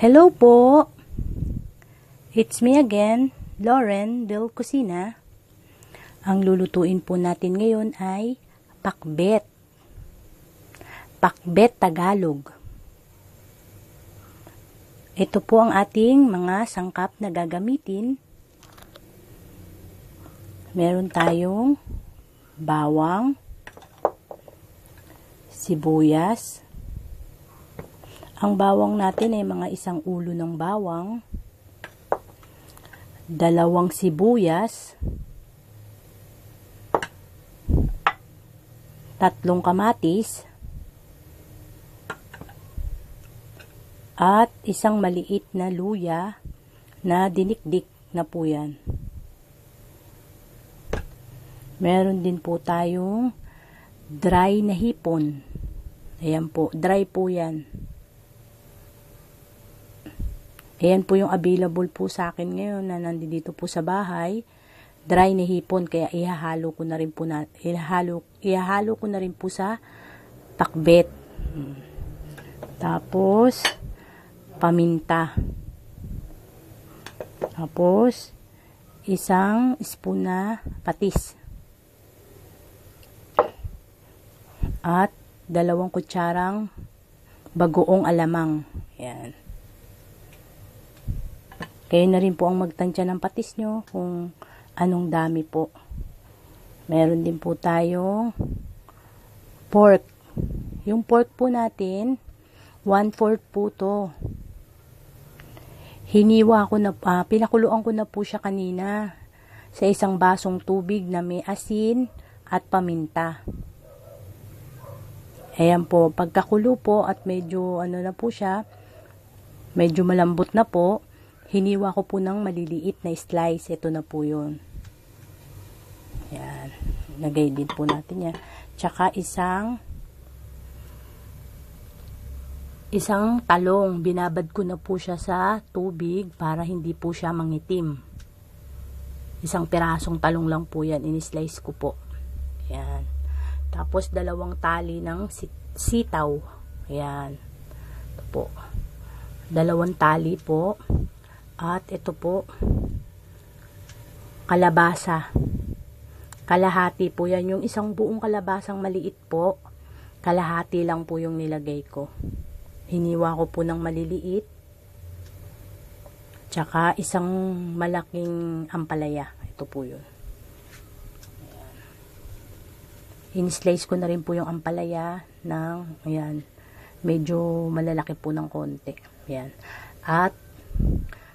Hello po! It's me again, Lauren Del Cocina. Ang lulutuin po natin ngayon ay pakbet. Pakbet Tagalog. Ito po ang ating mga sangkap na gagamitin. Meron tayong bawang, sibuyas. Ang bawang natin ay mga isang ulo ng bawang, 2 sibuyas, 3 kamatis, at isang maliit na luya na dinikdik na po yan. Meron din po tayong dry na hipon. Ayan po, dry po yan. Ayan po yung available po sa akin ngayon na nandito po sa bahay. Dry na hipon, kaya ihahalo ko na rin po ihahalo ko na rin po sa pakbet. Tapos paminta. Tapos isang spoon na patis. At 2 kutsarang bagoong alamang. Ayan. Kayo na rin po ang magtansya ng patis nyo kung anong dami po. Meron din po tayong pork. Yung pork po natin, 1/4 po to. Hiniwa ko na, pinakuluan ko na po siya kanina sa isang basong tubig na may asin at paminta. Ayan po, pagkakulo po at medyo na po siya, medyo malambot na po, hiniwa ko po ng maliliit na slice. Ito na po yun. Ayan. Lagay din po natin yan. Tsaka isang talong. Binabad ko na po siya sa tubig para hindi po siya mangitim. Isang pirasong talong lang po yan. In-slice ko po. Ayan. Tapos 2 tali ng sitaw. Ayan. Ito po. 2 tali po. At ito po, kalabasa. Kalahati po yan. Yung isang buong kalabasang maliit po, kalahati lang po yung nilagay ko. Hiniwa ko po ng maliliit. Tsaka isang malaking ampalaya. Ito po yun. In-slice ko na rin po yung ampalaya ng, ayan, medyo malalaki po ng konti. Ayan. At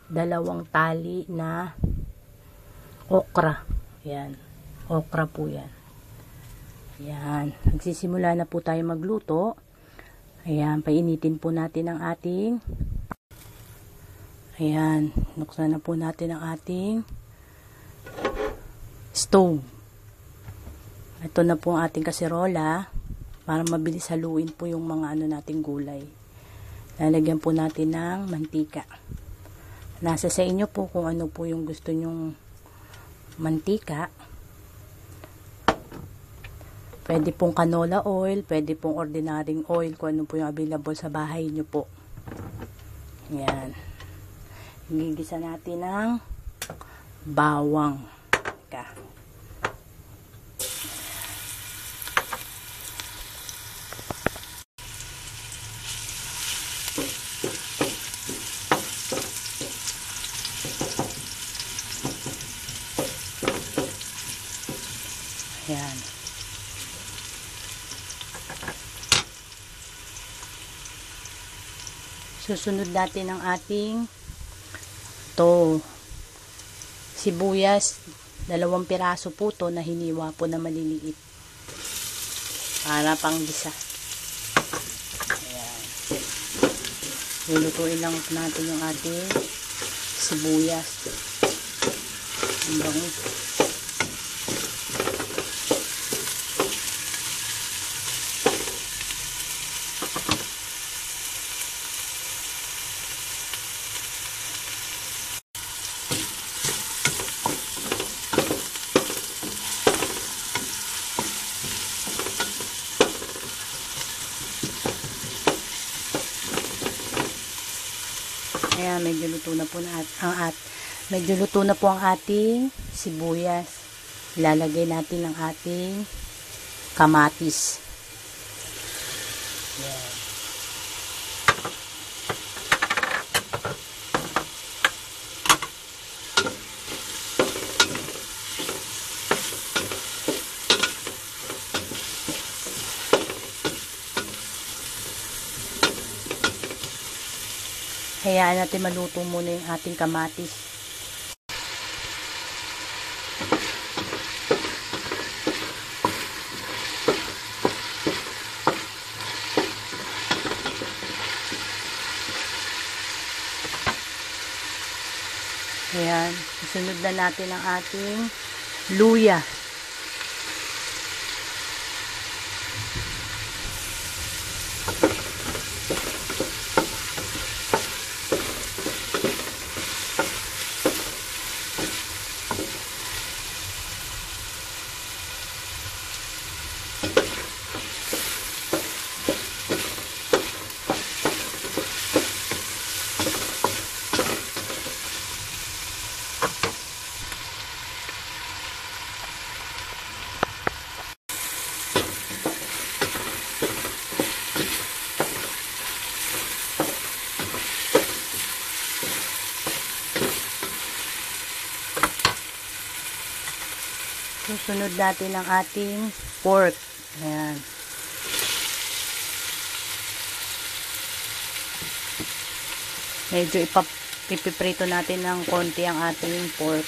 2 tali na okra. Ayan. Okra po yan. Ayan. Nagsisimula na po tayo magluto. Ayan. Painitin po natin ang ating, ayan. Nuksan na po natin ang ating stove. Ito na po ang ating kaserola para mabilis haluin po yung mga nating gulay. Lalagyan po natin ng mantika. Nasa sa inyo po kung ano po yung gusto nyong mantika. Pwede pong canola oil, pwede pong ordinaryong oil, kung ano po yung available sa bahay nyo po. Ayan. Gigisa natin ng bawang. Ayan. Susunod natin ang ating sibuyas. 2 piraso po to na hiniwa po na maliliit. Para pang gisa. Ayan. Lulutuin lang natin yung ating sibuyas. Ang bango. Ayan, medyo luto na po medyo luto na po ang ating sibuyas. Ilalagay natin ang ating kamatis. Ayan. Hayaan natin maluto muna yung ating kamatis. Ayan, isunod na natin ang ating luya. Susunod natin ang ating pork. Ayan. Medyo ipiprito natin ng konti ang ating pork.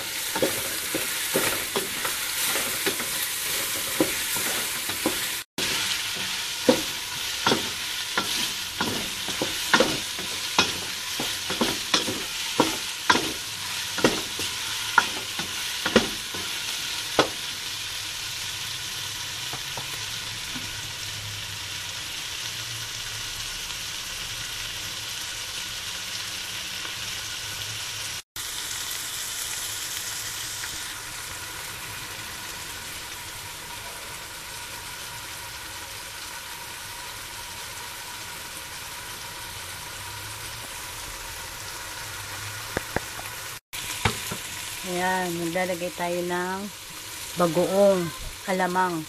Ayan, maglalagay tayo ng bagoong alamang.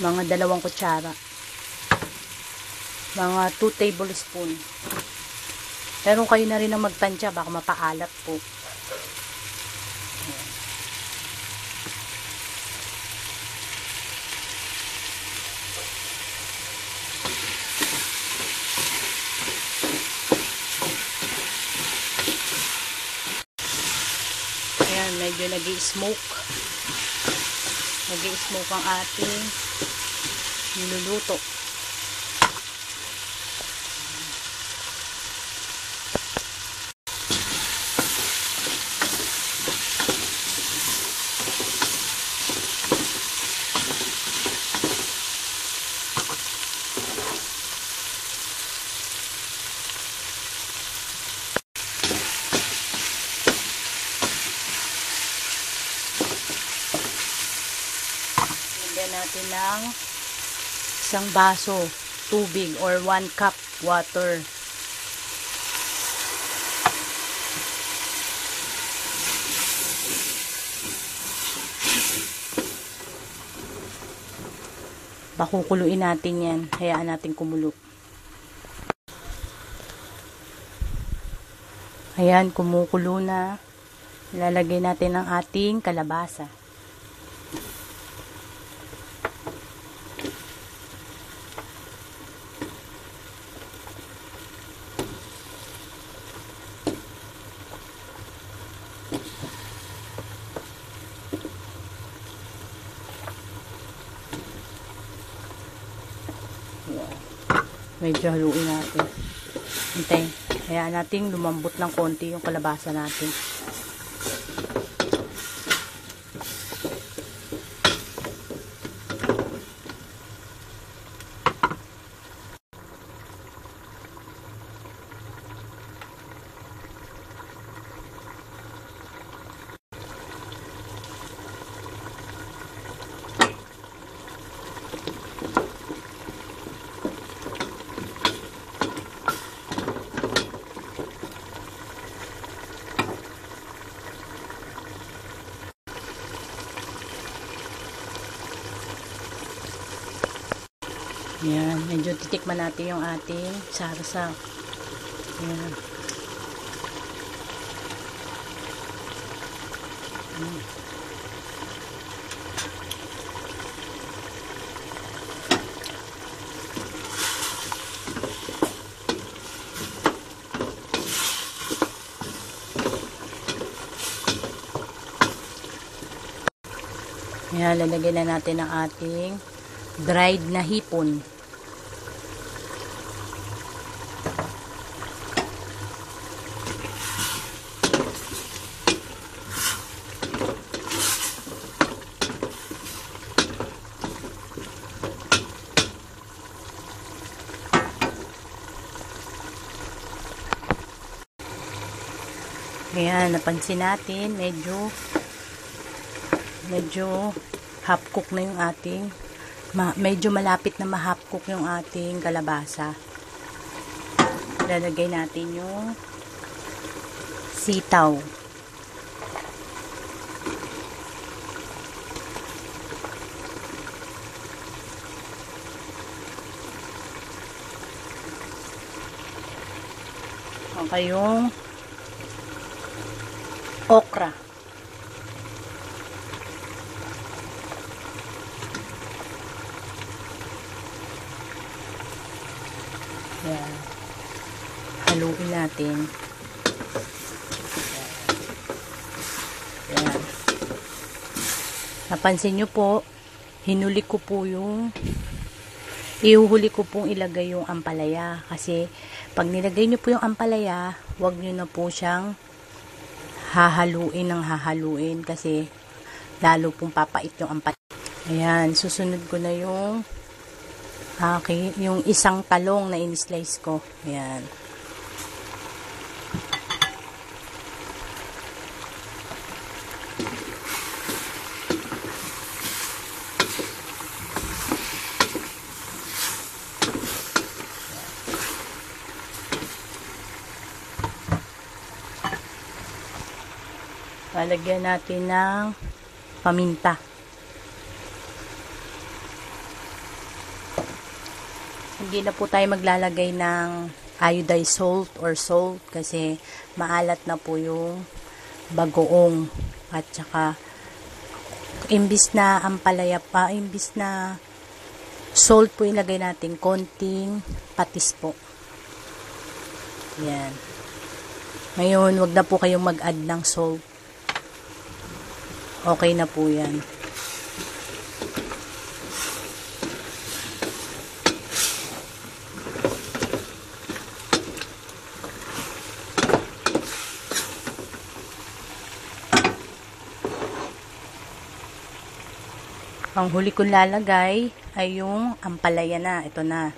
Mga 2 kutsara. Mga 2 tablespoon. Pero kayo na rin ang magtansya, baka mapaalat po. Ayan, medyo nag-i-smoke. Nag-i-smoke ang ating niluluto. Natin ng 1 baso tubig or 1 cup water. Pakukuluin natin yan. Hayaan natin kumulo. Ayan, kumukulo na. Ilalagay natin ang ating kalabasa. Medyo haluin natin. Hintay. Hayaan natin lumambot ng konti yung kalabasa natin. titikman natin yung ating sarsa. Ayan. Ayan, lalagyan na natin ang ating dried na hipon. Ayan, napansin natin, medyo half cook na yung ating, medyo malapit na ma-half cook yung ating kalabasa. Lalagay natin yung sitaw. Okay, yung okra. Yan. Haluin natin. Yan. Napansin nyo po, ihuhuli ko pong ilagay yung ampalaya. Kasi, pag nilagay nyo po yung ampalaya, huwag nyo na po siyang hahaluin kasi lalo pong papait yung ampalaya. Ayan, susunod ko na yung yung isang talong na in-slice ko. Ayan. Lalagyan natin ng paminta. Hindi na po tayo maglalagay ng iodized salt or salt kasi maalat na po yung bagoong at saka imbis na ampalaya pa, imbis na salt po ilagay natin, konting patis po. Yan. Ngayon, wag na po kayong mag-add ng salt. Okay na po yan. Ang huli kong lalagay ay yung ampalaya na. Ito na.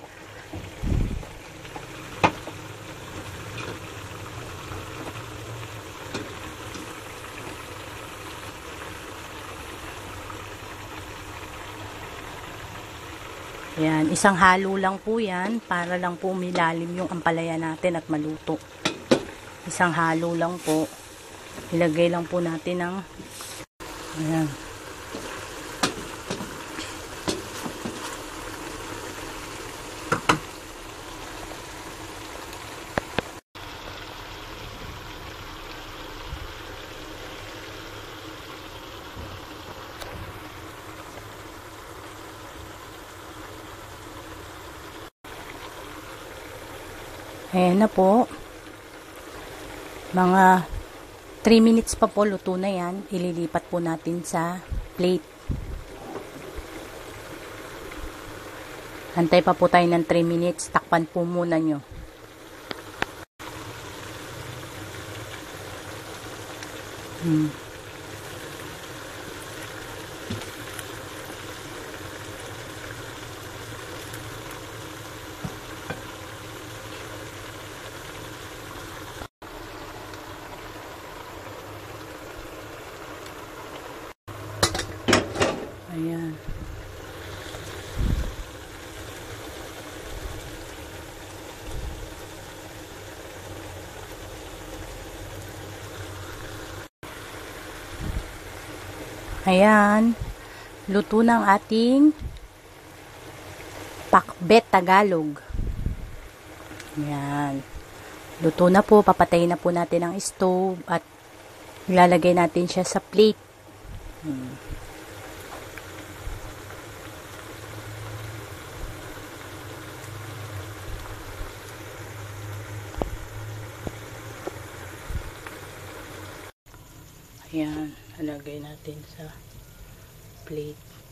Yan. Isang halo lang po yan para lang po umilalim yung ampalaya natin at maluto. Isang halo lang po. Ilagay lang po natin ng ayan. Ayan na po. Mga 3 minutes pa po luto na yan. Ililipat po natin sa plate. Antay pa po tayo ng 3 minutes. Takpan po muna nyo. Ayan. Ayan. Luto ng ating Pakbet Tagalog. Yan. Luto na po. Papatayin na po natin ang stove at ilalagay natin siya sa plate. Ayan, ilagay natin sa plate.